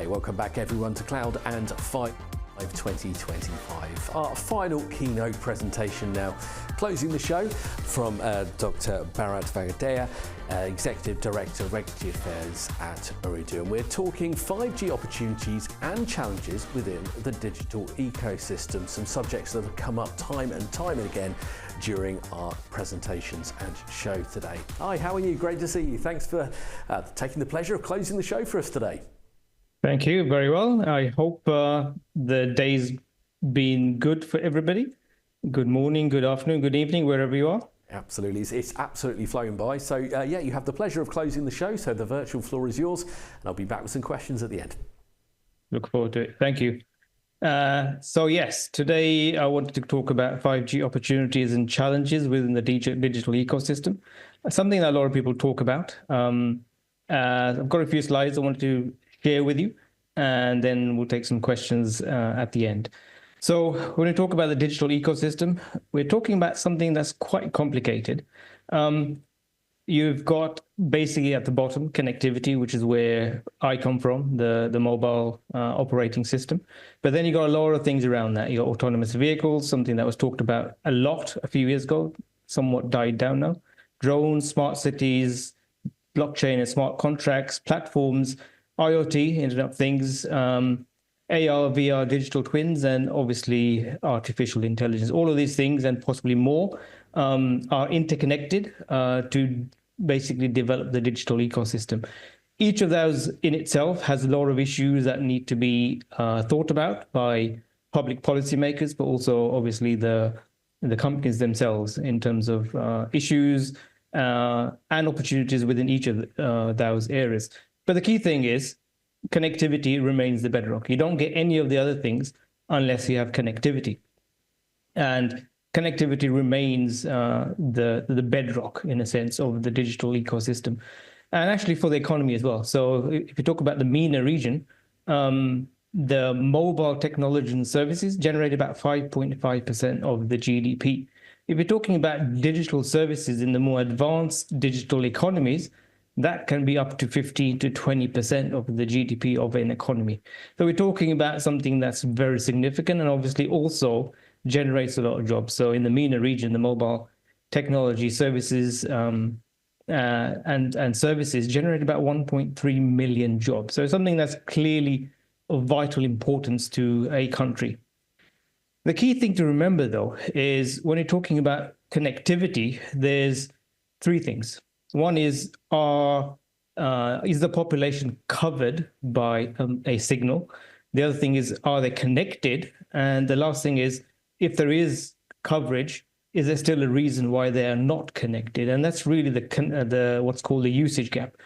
welcome back everyone to Cloud and 5 2025. Our final keynote presentation now, closing the show from Dr. Bharat Vagadia, Executive Director of Regulatory Affairs at Ooredoo. And we're talking 5G opportunities and challenges within the digital ecosystem, some subjects that have come up time and time again during our presentations and show today. Hi, how are you? Great to see you. Thanks for taking the pleasure of closing the show for us today. Thank you. Very well. I hope the day's been good for everybody. Good morning, good afternoon, good evening, wherever you are. Absolutely. It's absolutely flown by. So, yeah, you have the pleasure of closing the show. So the virtual floor is yours. And I'll be back with some questions at the end. Look forward to it. Thank you. So, yes, today I wanted to talk about 5G opportunities and challenges within the digital ecosystem, something that a lot of people talk about. I've got a few slides I wanted to share with you, and then we'll take some questions at the end. So when we talk about the digital ecosystem, we're talking about something that's quite complicated. You've got basically at the bottom connectivity, which is where I come from, the mobile operating system. But then you got a lot of things around that. You got autonomous vehicles, something that was talked about a lot a few years ago, somewhat died down now. Drones, smart cities, blockchain and smart contracts, platforms, IoT, Internet of Things, AR, VR, digital twins, and obviously artificial intelligence. All of these things and possibly more are interconnected to basically develop the digital ecosystem. Each of those in itself has a lot of issues that need to be thought about by public policymakers, but also obviously the companies themselves in terms of issues and opportunities within each of those areas. But the key thing is connectivity remains the bedrock. You don't get any of the other things unless you have connectivity. And connectivity remains the bedrock, in a sense, of the digital ecosystem. And actually for the economy as well. So if you talk about the MENA region, the mobile technology and services generate about 5.5% of the GDP. If you're talking about digital services in the more advanced digital economies, that can be up to 15 to 20% of the GDP of an economy. So we're talking about something that's very significant and obviously also generates a lot of jobs. So in the MENA region, the mobile technology services and services generate about 1.3 million jobs. So something that's clearly of vital importance to a country. The key thing to remember, though, is when you're talking about connectivity, there's three things. One is the population covered by a signal? The other thing is, are they connected? And the last thing is, if there is coverage, is there still a reason why they are not connected? And that's really the what's called the usage gap.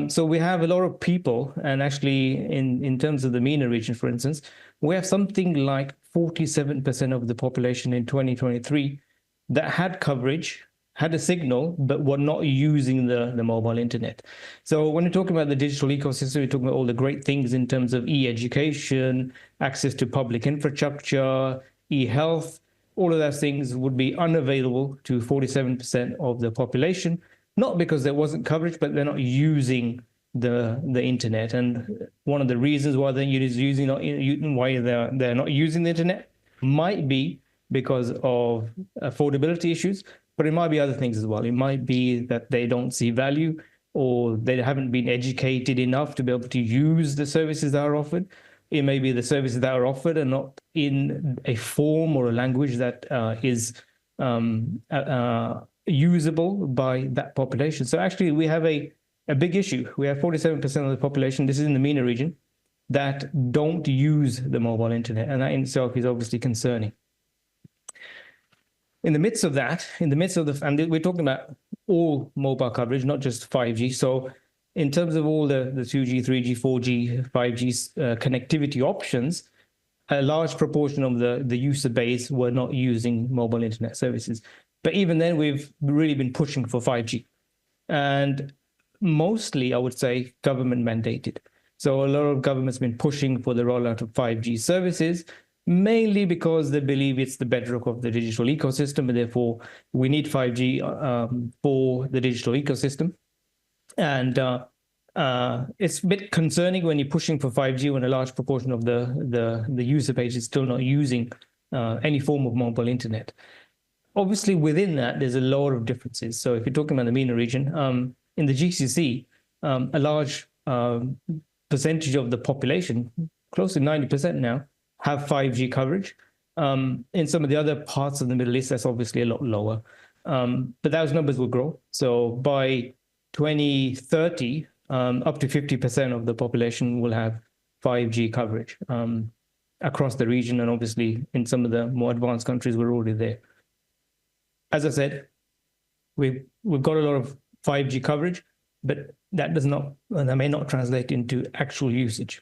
So we have a lot of people, and actually in terms of the MENA region, for instance, we have something like 47% of the population in 2023 that had coverage, had a signal, but were not using the mobile internet. So when you're talking about the digital ecosystem, we're talking about all the great things in terms of e-education, access to public infrastructure, e-health. All of those things would be unavailable to 47% of the population, not because there wasn't coverage, but they're not using the internet. And one of the reasons why they're not using the internet might be because of affordability issues, but it might be other things as well. It might be that they don't see value, or they haven't been educated enough to be able to use the services that are offered. It may be the services that are offered are not in a form or a language that is usable by that population. So actually we have a big issue. We have 47% of the population, this is in the MENA region, that don't use the mobile internet. And that in itself is obviously concerning. In the midst of that, and we're talking about all mobile coverage, not just 5G. So in terms of all the 2G, 3G, 4G, 5G connectivity options, a large proportion of the user base were not using mobile internet services. But even then, we've really been pushing for 5G. And mostly, I would say, government mandated. So a lot of governments have been pushing for the rollout of 5G services, mainly because they believe it's the bedrock of the digital ecosystem, and therefore we need 5G for the digital ecosystem. And It's a bit concerning when you're pushing for 5G when a large proportion of the user base is still not using any form of mobile internet. Obviously, within that, there's a lot of differences. So if you're talking about the MENA region, in the GCC, a large percentage of the population, close to 90% now, have 5G coverage. In some of the other parts of the Middle East, that's obviously a lot lower. But those numbers will grow. So by 2030, up to 50% of the population will have 5G coverage across the region. And obviously, in some of the more advanced countries, we're already there. As I said, we've got a lot of 5G coverage, but that may not translate into actual usage.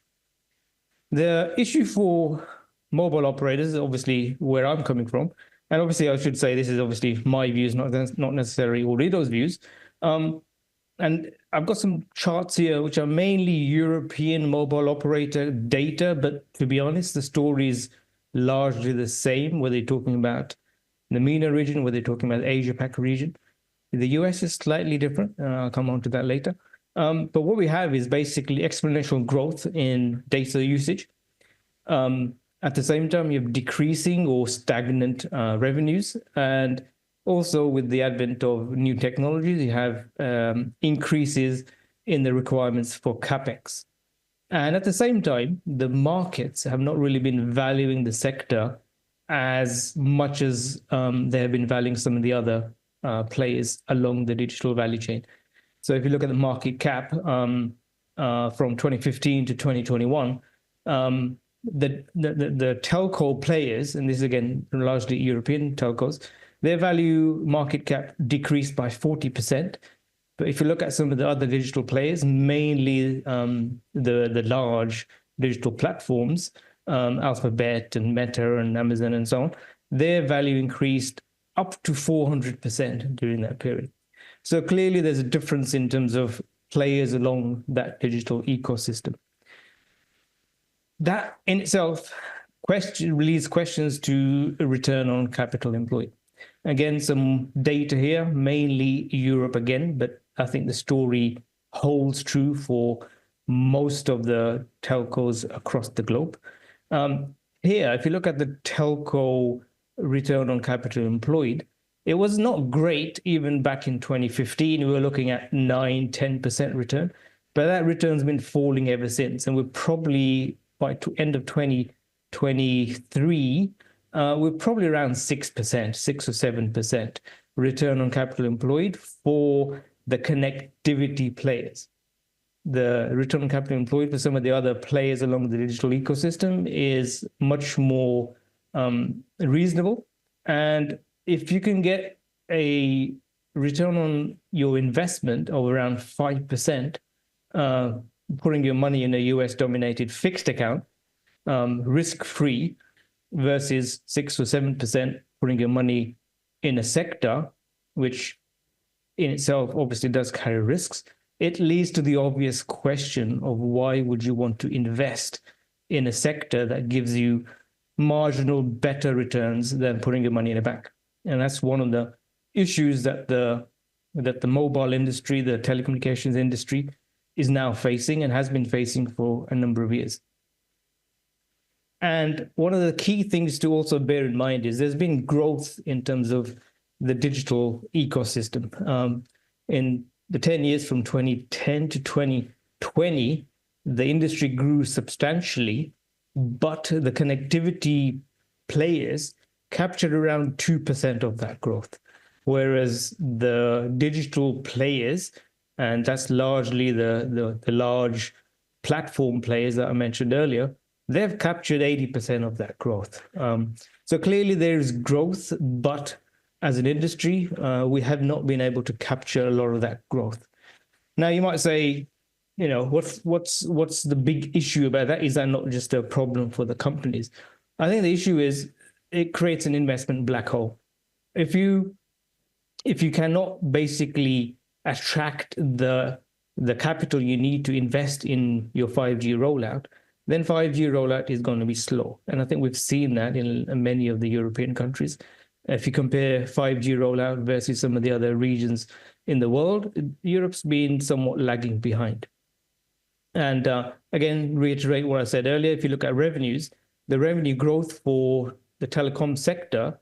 The issue for mobile operators, obviously where I'm coming from, and obviously I should say this is obviously my views, not necessarily Ooredoo's views. And I've got some charts here which are mainly European mobile operator data, but to be honest, the story is largely the same, whether you're talking about the MENA region, whether you're talking about the Asia-Pac region. The US is slightly different, and I'll come on to that later. But what we have is basically exponential growth in data usage. At the same time, you have decreasing or stagnant revenues. And also with the advent of new technologies, you have increases in the requirements for CapEx. And at the same time, the markets have not really been valuing the sector as much as they have been valuing some of the other players along the digital value chain. So if you look at the market cap from 2015 to 2021, the telco players, and this is again largely European telcos, their value market cap decreased by 40%. But if you look at some of the other digital players, mainly the large digital platforms, Alphabet and Meta and Amazon and so on, their value increased up to 400% during that period. So clearly there's a difference in terms of players along that digital ecosystem. That in itself leads questions to a return on capital employed. Again, some data here, mainly Europe again, but I think the story holds true for most of the telcos across the globe. Here, if you look at the telco return on capital employed, it was not great even back in 2015. We were looking at 9-10% return, but that return's been falling ever since. And we're probably, by end of 2023, we're probably around 6%, 6 or 7% return on capital employed for the connectivity players. The return on capital employed for some of the other players along the digital ecosystem is much more reasonable. And if you can get a return on your investment of around 5%, putting your money in a US-dominated fixed account, risk-free, versus 6 or 7% putting your money in a sector, which in itself obviously does carry risks, it leads to the obvious question of why would you want to invest in a sector that gives you marginal better returns than putting your money in a bank. And that's one of the issues that the mobile industry, the telecommunications industry is now facing and has been facing for a number of years. And one of the key things to also bear in mind is there's been growth in terms of the digital ecosystem. In the 10 years from 2010 to 2020, the industry grew substantially, but the connectivity players captured around 2% of that growth, whereas the digital players, and that's largely the large platform players that I mentioned earlier, they've captured 80% of that growth. So clearly there is growth, but as an industry, we have not been able to capture a lot of that growth. Now you might say, you know, what's the big issue about that? Is that not just a problem for the companies? I think the issue is it creates an investment black hole. If you cannot basically attract the capital you need to invest in your 5G rollout, then 5G rollout is going to be slow. And I think we've seen that in many of the European countries. If you compare 5G rollout versus some of the other regions in the world, Europe's been somewhat lagging behind. And again, reiterate what I said earlier, if you look at revenues, the revenue growth for the telecom sector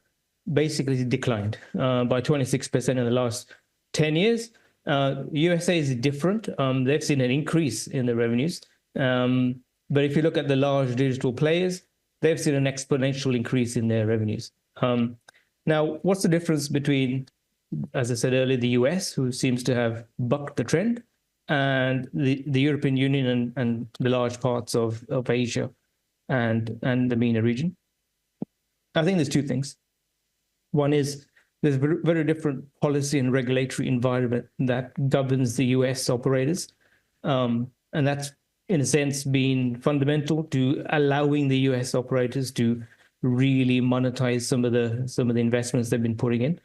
basically declined by 26% in the last 10 years. USA is different. They've seen an increase in the revenues. But if you look at the large digital players, they've seen an exponential increase in their revenues. Now, what's the difference between, as I said earlier, the US, who seems to have bucked the trend, and the European Union and the large parts of Asia and the MENA region? I think there's two things. One is there's a very different policy and regulatory environment that governs the US operators. And that's, in a sense, been fundamental to allowing the US operators to really monetize some of the investments they've been putting in.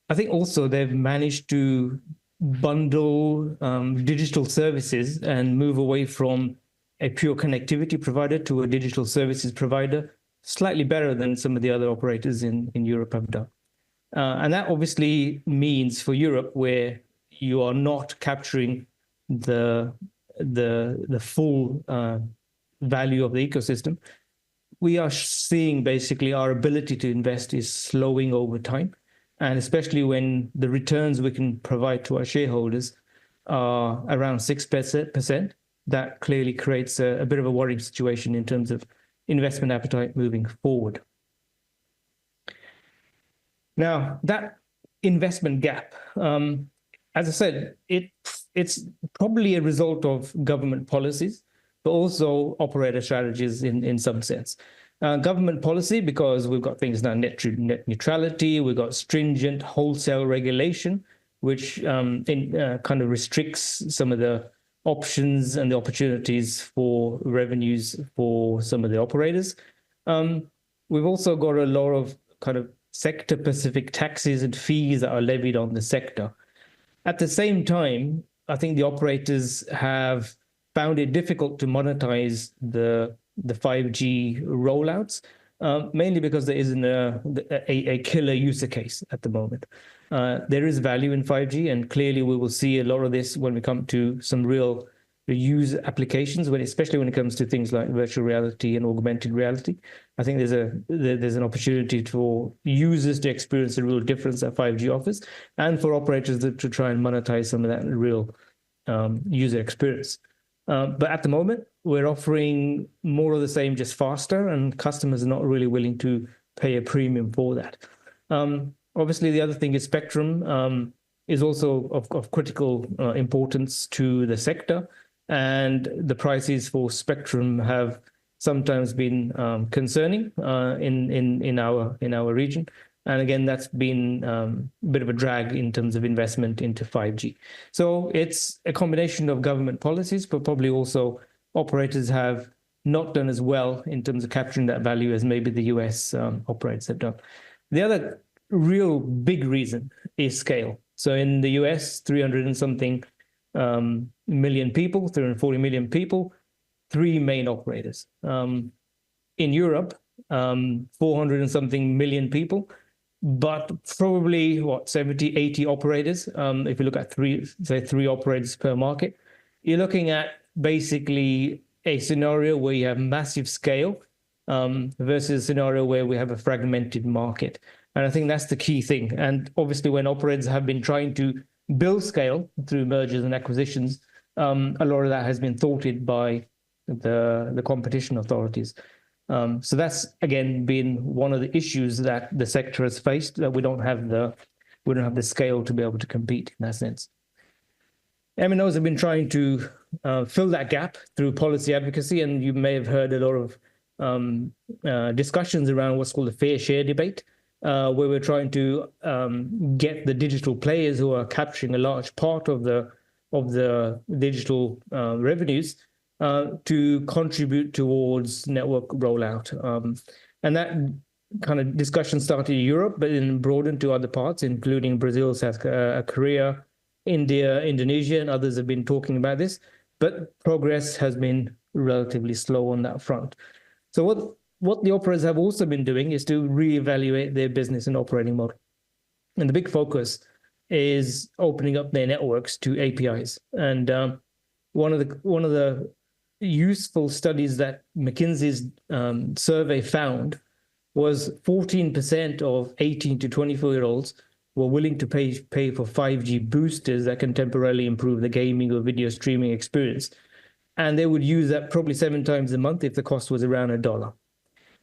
I think also they've managed to bundle digital services and move away from a pure connectivity provider to a digital services provider slightly better than some of the other operators in Europe have done. And that obviously means for Europe, where you are not capturing the full value of the ecosystem, we are seeing basically our ability to invest is slowing over time. And especially when the returns we can provide to our shareholders are around 6%, that clearly creates a bit of a worrying situation in terms of investment appetite moving forward. Now, that investment gap, as I said, it's probably a result of government policies, but also operator strategies in some sense. Government policy, because we've got things now, net neutrality, we've got stringent wholesale regulation, which kind of restricts some of the options and the opportunities for revenues for some of the operators. We've also got a lot of kind of sector-specific taxes and fees that are levied on the sector. At the same time, I think the operators have found it difficult to monetize the 5G rollouts, mainly because there isn't a killer user case at the moment. There is value in 5G, and clearly we will see a lot of this when we come to some real user applications, especially when it comes to things like virtual reality and augmented reality. I think there's an opportunity for users to experience the real difference that 5G offers, and for operators to try and monetize some of that real user experience. But at the moment, we're offering more of the same, just faster, and customers are not really willing to pay a premium for that. Obviously, the other thing is spectrum is also of critical importance to the sector, and the prices for spectrum have sometimes been concerning in our region. And again, that's been a bit of a drag in terms of investment into 5G. So it's a combination of government policies, but probably also operators have not done as well in terms of capturing that value as maybe the US operators have done. The other real big reason is scale. So in the US, 300 and something million people, 340 million people, three main operators. In Europe, 400 and something million people, but probably 70, 80 operators. If you look at three operators per market, you're looking at basically a scenario where you have massive scale versus a scenario where we have a fragmented market. And I think that's the key thing. And obviously, when operators have been trying to build scale through mergers and acquisitions, a lot of that has been thwarted by the competition authorities. So that's, again, been one of the issues that the sector has faced, that we don't have the scale to be able to compete in that sense. MNOs have been trying to fill that gap through policy advocacy, and you may have heard a lot of discussions around what's called the fair share debate, where we're trying to get the digital players who are capturing a large part of the digital revenues to contribute towards network rollout. And that kind of discussion started in Europe, but then broadened to other parts, including Brazil, South Korea, India, Indonesia, and others have been talking about this. But progress has been relatively slow on that front. So what the operators have also been doing is to reevaluate their business and operating model. And the big focus is opening up their networks to APIs. And one of the useful studies that McKinsey's survey found was 14% of 18 to 24-year-olds were willing to pay for 5G boosters that can temporarily improve the gaming or video streaming experience. And they would use that probably 7 times a month if the cost was around $1.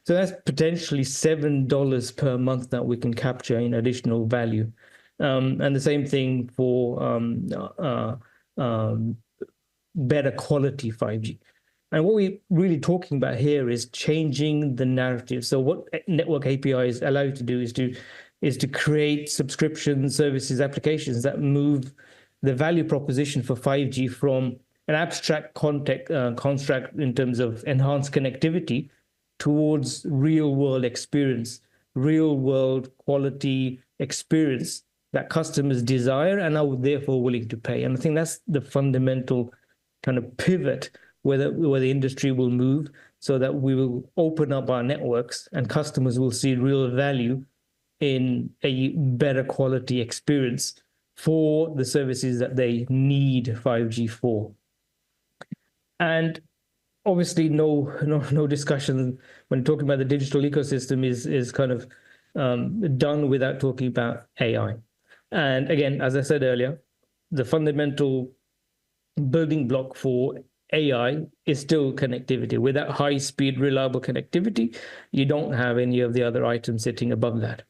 So that's potentially $7 per month that we can capture in additional value. And the same thing for better quality 5G. And what we're really talking about here is changing the narrative. So what network APIs allow you to do is to create subscription services applications that move the value proposition for 5G from an abstract construct in terms of enhanced connectivity towards real world experience, real world quality experience that customers desire and are therefore willing to pay. And I think that's the fundamental kind of pivot where the industry will move, so that we will open up our networks and customers will see real value in a better quality experience for the services that they need 5G for. And obviously no discussion when talking about the digital ecosystem is kind of done without talking about AI. And again, as I said earlier, the fundamental building block for AI is still connectivity. Without high-speed, reliable connectivity, you don't have any of the other items sitting above that.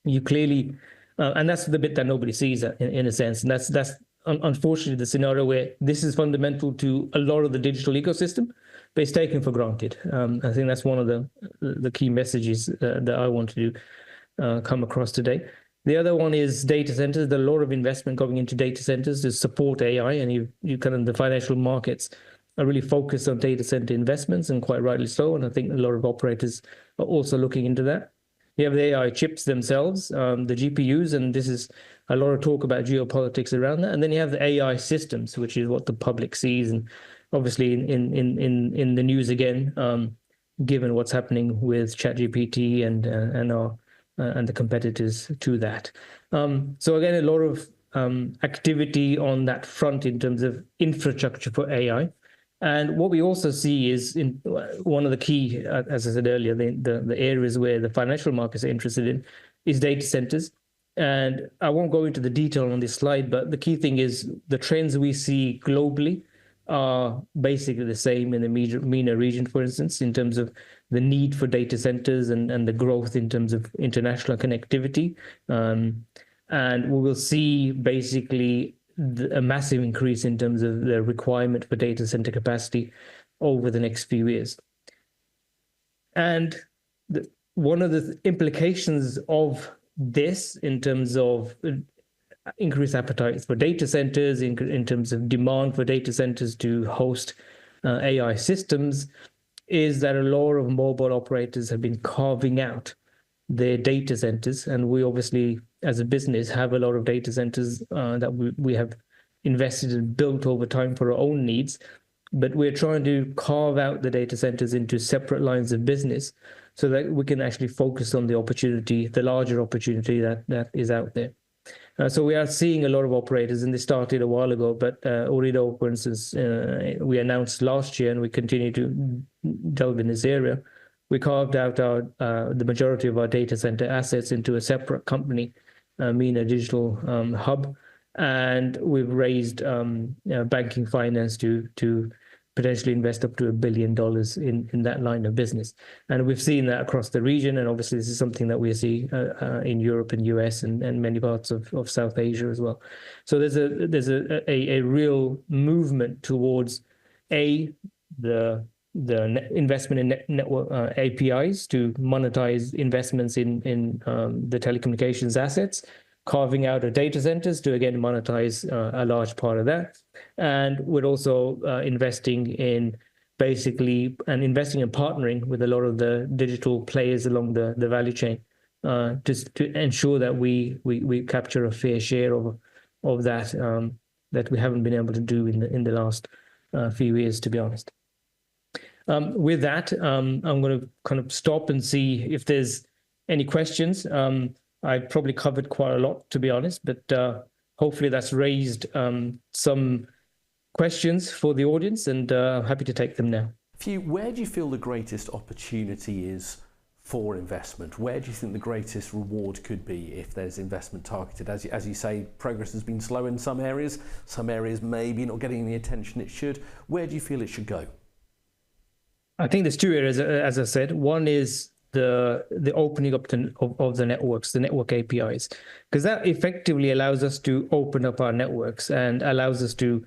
You clearly, and that's the bit that nobody sees in a sense, and that's unfortunately the scenario where this is fundamental to a lot of the digital ecosystem, but it's taken for granted. I think that's one of the key messages that I want to come across today. The other one is data centers. There's a lot of investment going into data centers to support AI, and you kind of the financial markets are really focused on data center investments, and quite rightly so. And I think a lot of operators are also looking into that. You have the AI chips themselves, the GPUs, and this is a lot of talk about geopolitics around that. And then you have the AI systems, which is what the public sees, and obviously in the news again, given what's happening with ChatGPT and the competitors to that. So again, a lot of activity on that front in terms of infrastructure for AI. And what we also see is in one of the key, as I said earlier, the areas where the financial markets are interested in is data centers. And I won't go into the detail on this slide, but the key thing is the trends we see globally are basically the same in the MENA region, for instance, in terms of the need for data centers and the growth in terms of international connectivity. And we will see basically a massive increase in terms of the requirement for data center capacity over the next few years. And one of the implications of this in terms of increased appetite for data centers, in terms of demand for data centers to host AI systems, is that a lot of mobile operators have been carving out their data centers. And we obviously, as a business, have a lot of data centers that we have invested and built over time for our own needs. But we're trying to carve out the data centers into separate lines of business so that we can actually focus on the opportunity, the larger opportunity that is out there. So we are seeing a lot of operators, and this started a while ago, but Ooredoo, for instance, we announced last year, and we continue to delve in this area. We carved out the majority of our data center assets into a separate company, MENA Digital Hub, and we've raised banking finance to potentially invest up to $1 billion in that line of business. And we've seen that across the region, and obviously this is something that we see in Europe and US and many parts of South Asia as well. So there's a real movement towards the investment in network APIs to monetize investments in the telecommunications assets, carving out of data centers to again monetize a large part of that. And we're also investing in partnering with a lot of the digital players along the value chain to ensure that we capture a fair share of that that we haven't been able to do in the last few years, to be honest. With that, I'm going to kind of stop and see if there's any questions. I probably covered quite a lot, to be honest, but hopefully that's raised some questions for the audience, and happy to take them now. Where do you feel the greatest opportunity is for investment? Where do you think the greatest reward could be if there's investment targeted? As you say, progress has been slow in some areas maybe not getting the attention it should. Where do you feel it should go? I think there's two areas, as I said. One is the opening up of the networks, the network APIs, because that effectively allows us to open up our networks and allows us to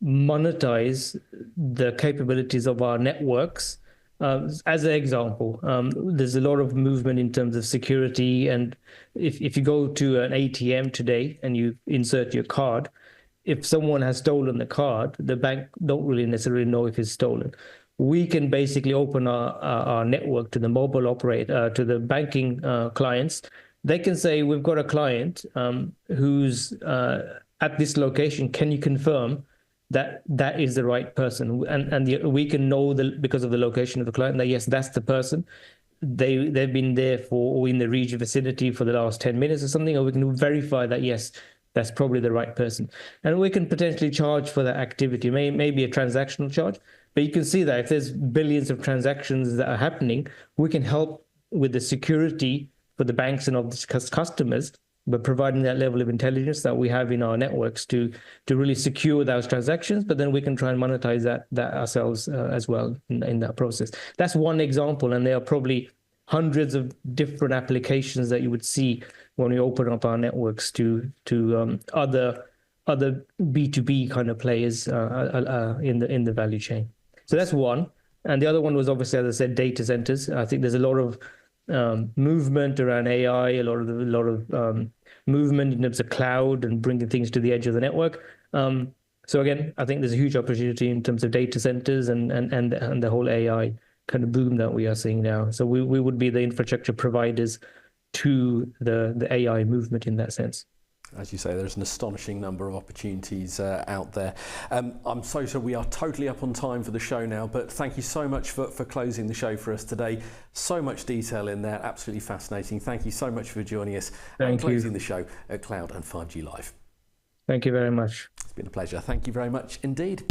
monetize the capabilities of our networks. As an example, there's a lot of movement in terms of security, and if you go to an ATM today and you insert your card, if someone has stolen the card, the bank don't really necessarily know if it's stolen. We can basically open our network to the mobile operator, to the banking clients. They can say, we've got a client who's at this location. Can you confirm that that is the right person? And we can know because of the location of the client that, yes, that's the person. They've been there or in the region vicinity for the last 10 minutes or something, or we can verify that, yes, that's probably the right person. And we can potentially charge for that activity, maybe a transactional charge. But you can see that if there's billions of transactions that are happening, we can help with the security for the banks and of the customers, but providing that level of intelligence that we have in our networks to really secure those transactions. But then we can try and monetize that ourselves as well in that process. That's one example, and there are probably hundreds of different applications that you would see when we open up our networks to other B2B kind of players in the value chain. So that's one. And the other one was obviously, as I said, data centers. I think there's a lot of movement around AI, a lot of movement in terms of cloud and bringing things to the edge of the network. So again, I think there's a huge opportunity in terms of data centers and the whole AI kind of boom that we are seeing now. So we would be the infrastructure providers to the AI movement in that sense. As you say, there's an astonishing number of opportunities out there. I'm so sorry, we are totally up on time for the show now, but thank you so much for closing the show for us today. So much detail in there, absolutely fascinating. Thank you so much for joining us and closing the show at Cloud and 5G Live. Thank you very much. It's been a pleasure. Thank you very much indeed.